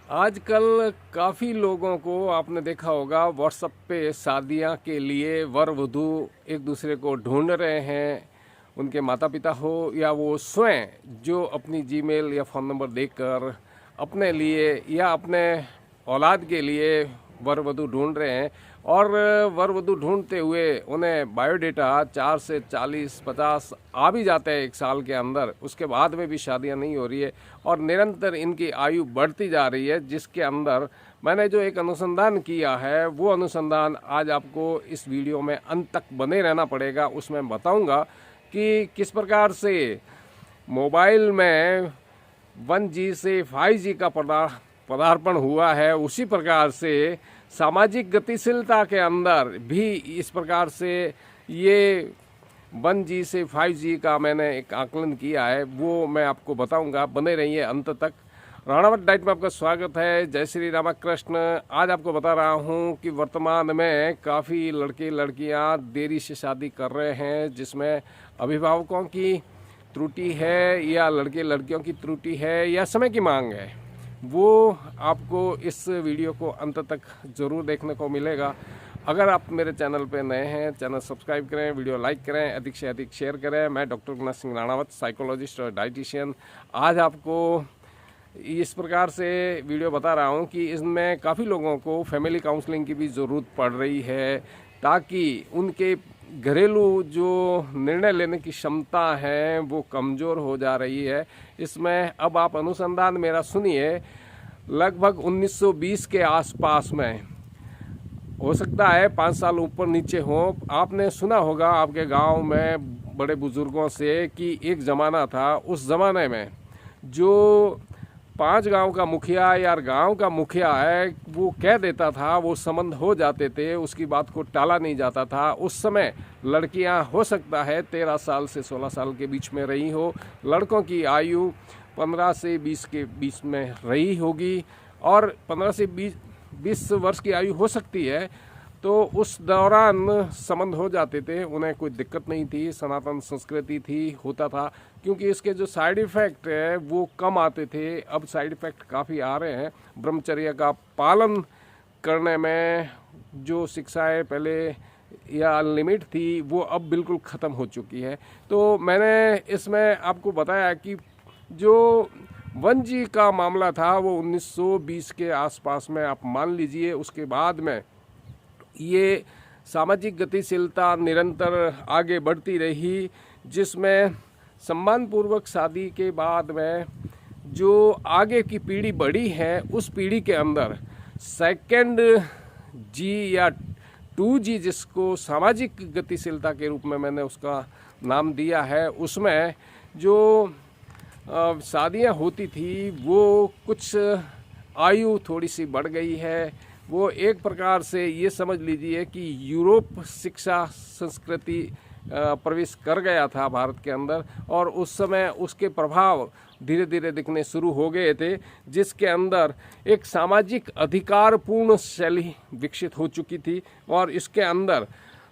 आजकल काफ़ी लोगों को आपने देखा होगा व्हाट्सएप पे शादियां के लिए वर वधू एक दूसरे को ढूंढ रहे हैं। उनके माता पिता हो या वो स्वयं जो अपनी जीमेल या फ़ोन नंबर देकर अपने लिए या अपने औलाद के लिए वर वधू ढूंढ रहे हैं। और वर वधू ढूंढते हुए उन्हें बायोडेटा 4 से 40-50 आ भी जाते हैं एक साल के अंदर। उसके बाद में भी शादियां नहीं हो रही है और निरंतर इनकी आयु बढ़ती जा रही है, जिसके अंदर मैंने जो एक अनुसंधान किया है वो अनुसंधान आज आपको इस वीडियो में अंत तक बने रहना पड़ेगा। उसमें बताऊंगा कि किस प्रकार से मोबाइल में 1G से 5G का पदार्पण हुआ है, उसी प्रकार से सामाजिक गतिशीलता के अंदर भी इस प्रकार से ये 1G से 5G का मैंने एक आकलन किया है, वो मैं आपको बताऊंगा। बने रहिए अंत तक। राणावत डाइट में आपका स्वागत है। जय श्री रामकृष्ण। आज आपको बता रहा हूं कि वर्तमान में काफ़ी लड़के लड़कियां देरी से शादी कर रहे हैं, जिसमें अभिभावकों की त्रुटि है या लड़के लड़कियों की त्रुटि है या समय की मांग है। वो आपको इस वीडियो को अंत तक ज़रूर देखने को मिलेगा। अगर आप मेरे चैनल पे नए हैं, चैनल सब्सक्राइब करें, वीडियो लाइक करें, अधिक से अधिक शेयर करें। मैं डॉक्टर गुना सिंह राणावत, साइकोलॉजिस्ट और डाइटिशियन, आज आपको इस प्रकार से वीडियो बता रहा हूं कि इसमें काफ़ी लोगों को फैमिली काउंसलिंग की भी ज़रूरत पड़ रही है, ताकि उनके घरेलू जो निर्णय लेने की क्षमता है वो कमज़ोर हो जा रही है। इसमें अब आप अनुसंधान मेरा सुनिए। लगभग 1920 के आसपास में, हो सकता है 5 साल ऊपर नीचे हो, आपने सुना होगा आपके गांव में बड़े बुजुर्गों से कि एक ज़माना था, उस ज़माने में जो 5 गांव का मुखिया या गांव का मुखिया है वो कह देता था, वो संबंध हो जाते थे, उसकी बात को टाला नहीं जाता था। उस समय लड़कियां हो सकता है 13 साल से 16 साल के बीच में रही हो, लड़कों की आयु 15 से 20 के बीच में रही होगी और 15 से 20 वर्ष की आयु हो सकती है। तो उस दौरान संबंध हो जाते थे, उन्हें कोई दिक्कत नहीं थी, सनातन संस्कृति थी, होता था, क्योंकि इसके जो साइड इफ़ेक्ट है वो कम आते थे। अब साइड इफ़ेक्ट काफ़ी आ रहे हैं। ब्रह्मचर्य का पालन करने में जो शिक्षाएं पहले या लिमिट थी वो अब बिल्कुल ख़त्म हो चुकी है। तो मैंने इसमें आपको बताया कि जो 1G का मामला था वो 1920 के आसपास में आप मान लीजिए। उसके बाद में ये सामाजिक गतिशीलता निरंतर आगे बढ़ती रही, जिसमें सम्मानपूर्वक शादी के बाद में जो आगे की पीढ़ी बढ़ी है, उस पीढ़ी के अंदर सेकंड G या 2G, जिसको सामाजिक गतिशीलता के रूप में मैंने उसका नाम दिया है, उसमें जो शादियां होती थी वो कुछ आयु थोड़ी सी बढ़ गई है। वो एक प्रकार से ये समझ लीजिए कि यूरोप शिक्षा संस्कृति प्रवेश कर गया था भारत के अंदर, और उस समय उसके प्रभाव धीरे धीरे दिखने शुरू हो गए थे, जिसके अंदर एक सामाजिक अधिकारपूर्ण शैली विकसित हो चुकी थी। और इसके अंदर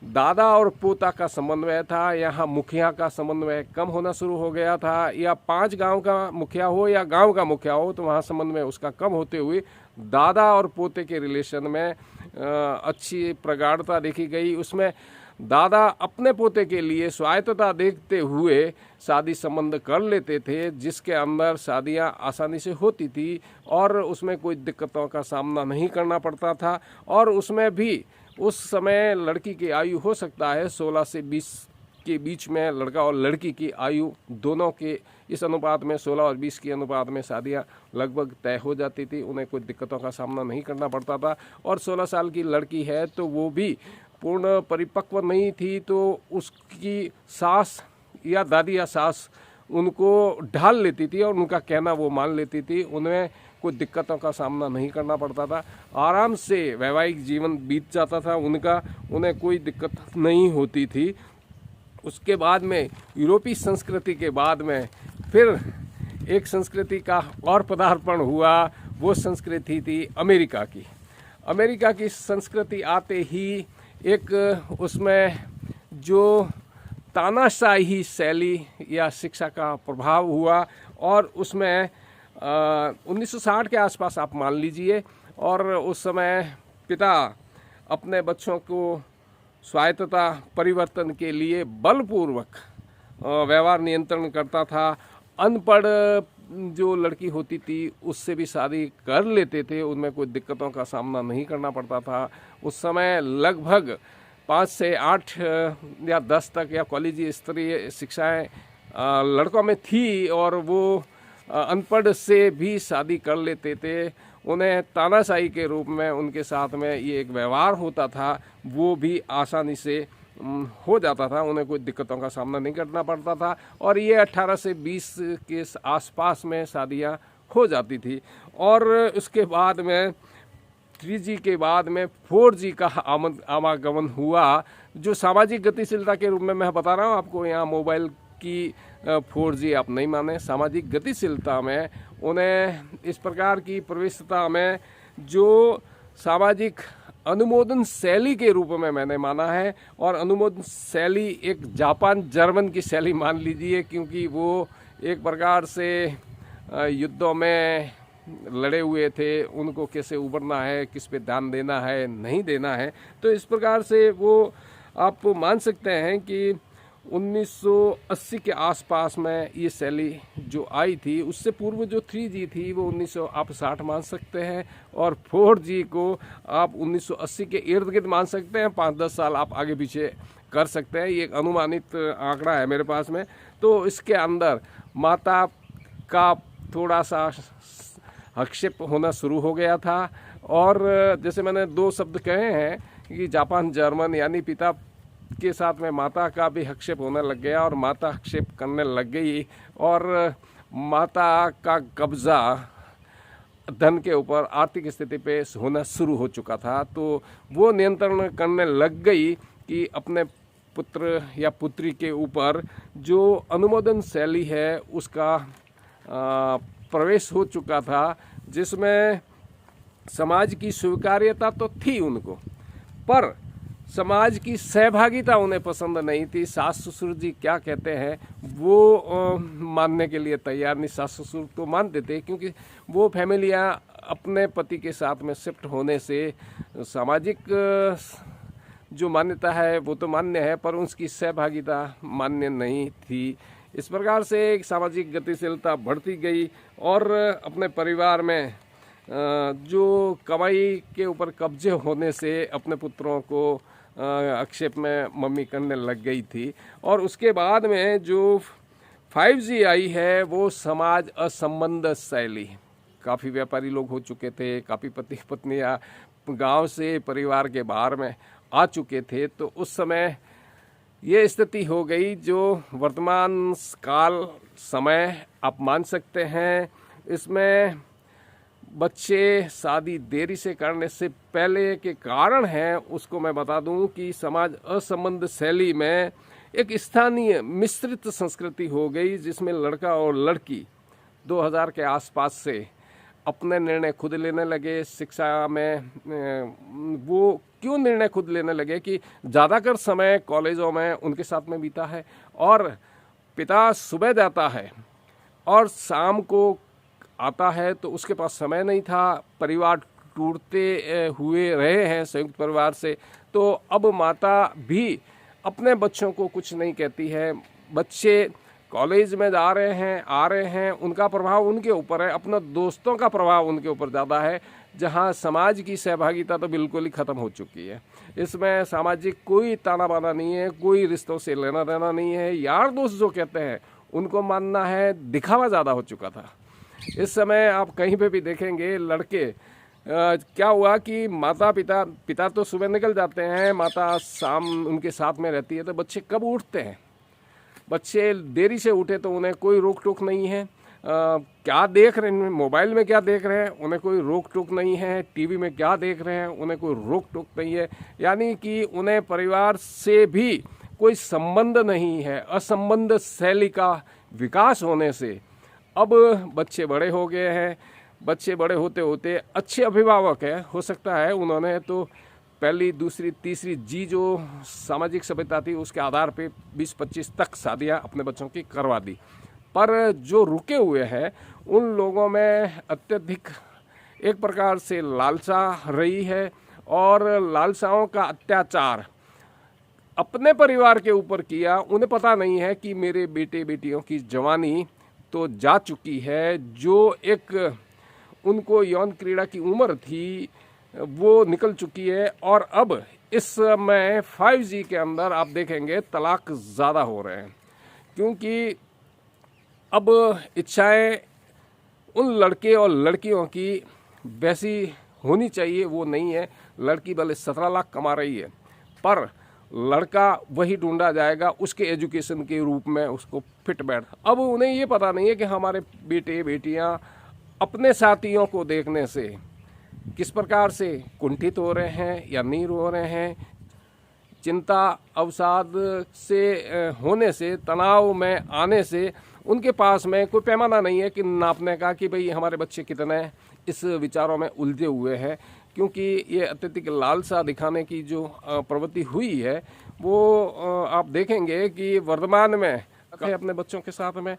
दादा और पोता का समन्वय था, यहाँ मुखिया का समन्वय कम होना शुरू हो गया था। या 5 गांव का मुखिया हो या गांव का मुखिया हो, तो वहाँ समन्वय उसका कम होते हुए दादा और पोते के रिलेशन में अच्छी प्रगाढ़ता देखी गई। उसमें दादा अपने पोते के लिए स्वायत्तता देखते हुए शादी संबंध कर लेते थे, जिसके अंदर शादियां आसानी से होती थी और उसमें कोई दिक्कतों का सामना नहीं करना पड़ता था। और उसमें भी उस समय लड़की की आयु हो सकता है 16 से 20 के बीच में, लड़का और लड़की की आयु दोनों के इस अनुपात में 16 और 20 के अनुपात में शादियां लगभग तय हो जाती थी। उन्हें कोई दिक्कतों का सामना नहीं करना पड़ता था। और 16 साल की लड़की है तो वो भी पूर्ण परिपक्व नहीं थी, तो उसकी सास या दादी या सास उनको ढाल लेती थी और उनका कहना वो मान लेती थी। उन्हें कोई दिक्कतों का सामना नहीं करना पड़ता था, आराम से वैवाहिक जीवन बीत जाता था उनका, उन्हें कोई दिक्कत नहीं होती थी। उसके बाद में यूरोपीय संस्कृति के बाद में फिर एक संस्कृति का और पदार्पण हुआ। वो संस्कृति थी अमेरिका की। अमेरिका की संस्कृति आते ही एक उसमें जो तानाशाही शैली या शिक्षा का प्रभाव हुआ और उसमें 1960 के आसपास आप मान लीजिए। और उस समय पिता अपने बच्चों को स्वायत्तता परिवर्तन के लिए बलपूर्वक व्यवहार नियंत्रण करता था। अनपढ़ जो लड़की होती थी उससे भी शादी कर लेते थे, उनमें कोई दिक्कतों का सामना नहीं करना पड़ता था। उस समय लगभग 5 से 8 या 10 तक या कॉलेज स्तरीय शिक्षाएं लड़कों में थी, और वो अनपढ़ से भी शादी कर लेते थे। उन्हें तानाशाही के रूप में उनके साथ में ये एक व्यवहार होता था, वो भी आसानी से हो जाता था, उन्हें कोई दिक्कतों का सामना नहीं करना पड़ता था। और ये 18 से 20 के आसपास में शादियां हो जाती थी। और उसके बाद में 3G के बाद में 4G का आवागमन हुआ, जो सामाजिक गतिशीलता के रूप में मैं बता रहा हूँ आपको। यहाँ मोबाइल की 4G आप नहीं माने, सामाजिक गतिशीलता में उन्हें इस प्रकार की प्रवेशता में जो सामाजिक अनुमोदन शैली के रूप में मैंने माना है। और अनुमोदन शैली एक जापान जर्मन की शैली मान लीजिए, क्योंकि वो एक प्रकार से युद्धों में लड़े हुए थे, उनको कैसे उबरना है, किस पे ध्यान देना है, नहीं देना है। तो इस प्रकार से वो आप मान सकते हैं कि 1980 के आसपास में ये शैली जो आई थी, उससे पूर्व जो 3G थी वो 1960 मान सकते हैं, और 4G को आप 1980 के इर्द गिर्द मान सकते हैं। 5-10 साल आप आगे पीछे कर सकते हैं, ये एक अनुमानित आंकड़ा है मेरे पास में। तो इसके अंदर माता का थोड़ा सा हस्तक्षेप होना शुरू हो गया था। और जैसे मैंने 2 शब्द कहे हैं कि जापान जर्मन, यानी पिता के साथ में माता का भी हस्तक्षेप होने लग गया, और माता हस्तक्षेप करने लग गई, और माता का कब्जा धन के ऊपर, आर्थिक स्थिति पे होना शुरू हो चुका था। तो वो नियंत्रण करने लग गई कि अपने पुत्र या पुत्री के ऊपर जो अनुमोदन शैली है उसका प्रवेश हो चुका था, जिसमें समाज की स्वीकार्यता तो थी उनको, पर समाज की सहभागिता उन्हें पसंद नहीं थी। सास ससुर जी क्या कहते हैं वो मानने के लिए तैयार नहीं। सास ससुर तो मानते थे, क्योंकि वो फैमिलियाँ अपने पति के साथ में शिफ्ट होने से सामाजिक जो मान्यता है वो तो मान्य है, पर उसकी सहभागिता मान्य नहीं थी। इस प्रकार से एक सामाजिक गतिशीलता बढ़ती गई, और अपने परिवार में जो कमाई के ऊपर कब्जे होने से अपने पुत्रों को आक्षेप में मम्मी करने लग गई थी। और उसके बाद में जो 5G आई है वो समाज असंबंध शैली। काफ़ी व्यापारी लोग हो चुके थे, काफ़ी पति पत्नियां गांव से परिवार के बाहर में आ चुके थे। तो उस समय ये स्थिति हो गई जो वर्तमान काल समय आप मान सकते हैं। इसमें बच्चे शादी देरी से करने से पहले के कारण हैं, उसको मैं बता दूं कि समाज असंबंध शैली में एक स्थानीय मिश्रित संस्कृति हो गई, जिसमें लड़का और लड़की 2000 के आसपास से अपने निर्णय खुद लेने लगे। शिक्षा में वो क्यों निर्णय खुद लेने लगे कि ज़्यादातर समय कॉलेजों में उनके साथ में बीता है, और पिता सुबह जाता है और शाम को आता है, तो उसके पास समय नहीं था। परिवार टूटते हुए रहे हैं संयुक्त परिवार से। तो अब माता भी अपने बच्चों को कुछ नहीं कहती है। बच्चे कॉलेज में जा रहे हैं, आ रहे हैं, उनका प्रभाव उनके ऊपर है, अपने दोस्तों का प्रभाव उनके ऊपर ज़्यादा है, जहां समाज की सहभागिता तो बिल्कुल ही ख़त्म हो चुकी है। इसमें सामाजिक कोई ताना बाना नहीं है, कोई रिश्तों से लेना देना नहीं है। यार दोस्त जो कहते हैं उनको मानना है, दिखावा ज़्यादा हो चुका था। इस समय आप कहीं पे भी देखेंगे लड़के क्या हुआ कि माता पिता तो सुबह निकल जाते हैं, माता शाम उनके साथ में रहती है, तो बच्चे कब उठते हैं? बच्चे देरी से उठे तो उन्हें कोई रोक टोक नहीं है। क्या देख रहे हैं, मोबाइल में क्या देख रहे हैं, उन्हें कोई रोक टोक नहीं है। टीवी में क्या देख रहे हैं, उन्हें कोई रोक टोक नहीं है। यानी कि उन्हें परिवार से भी कोई संबंध नहीं है। असंबंध शैली का विकास होने से अब बच्चे बड़े हो गए हैं। बच्चे बड़े होते होते अच्छे अभिभावक हैं, हो सकता है उन्होंने तो पहली दूसरी तीसरी जी जो सामाजिक सभ्यता थी उसके आधार पे 20-25 तक शादियां अपने बच्चों की करवा दी। पर जो रुके हुए हैं उन लोगों में अत्यधिक एक प्रकार से लालसा रही है और लालसाओं का अत्याचार अपने परिवार के ऊपर किया। उन्हें पता नहीं है कि मेरे बेटे बेटियों की जवानी तो जा चुकी है, जो एक उनको यौन क्रीड़ा की उम्र थी वो निकल चुकी है। और अब इस समय 5G के अंदर आप देखेंगे तलाक ज़्यादा हो रहे हैं, क्योंकि अब इच्छाएं उन लड़के और लड़कियों की वैसी होनी चाहिए वो नहीं है। लड़की भले 17 लाख कमा रही है, पर लड़का वही ढूंढा जाएगा उसके एजुकेशन के रूप में उसको फिट बैठ। अब उन्हें ये पता नहीं है कि हमारे बेटे बेटियां अपने साथियों को देखने से किस प्रकार से कुंठित हो रहे हैं या नीर हो रहे हैं। चिंता अवसाद से होने से, तनाव में आने से उनके पास में कोई पैमाना नहीं है कि नापने का कि भाई हमारे बच्चे कितने इस विचारों में उलझे हुए हैं। क्योंकि ये अत्यधिक लालसा दिखाने की जो प्रवृत्ति हुई है वो आप देखेंगे कि वर्तमान में अपने बच्चों के साथ में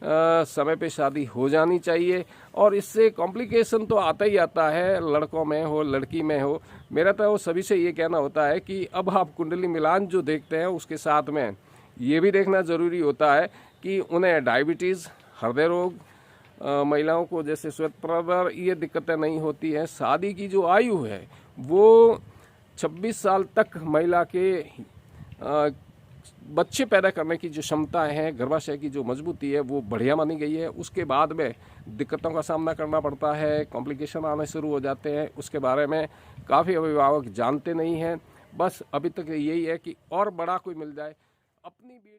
समय पे शादी हो जानी चाहिए। और इससे कॉम्प्लिकेशन तो आता ही आता है, लड़कों में हो लड़की में हो। मेरा तो सभी से ये कहना होता है कि अब आप कुंडली मिलान जो देखते हैं उसके साथ में ये भी देखना ज़रूरी होता है कि उन्हें डायबिटीज़, हृदय रोग, महिलाओं को जैसे श्वेत प्रवर, ये दिक्कतें नहीं होती हैं। शादी की जो आयु है वो 26 साल तक महिला के बच्चे पैदा करने की जो क्षमता है, गर्भाशय की जो मजबूती है वो बढ़िया मानी गई है। उसके बाद में दिक्कतों का सामना करना पड़ता है, कॉम्प्लिकेशन आने शुरू हो जाते हैं। उसके बारे में काफ़ी अभिभावक जानते नहीं हैं। बस अभी तक यही है कि और बड़ा कोई मिल जाए अपनी बेटी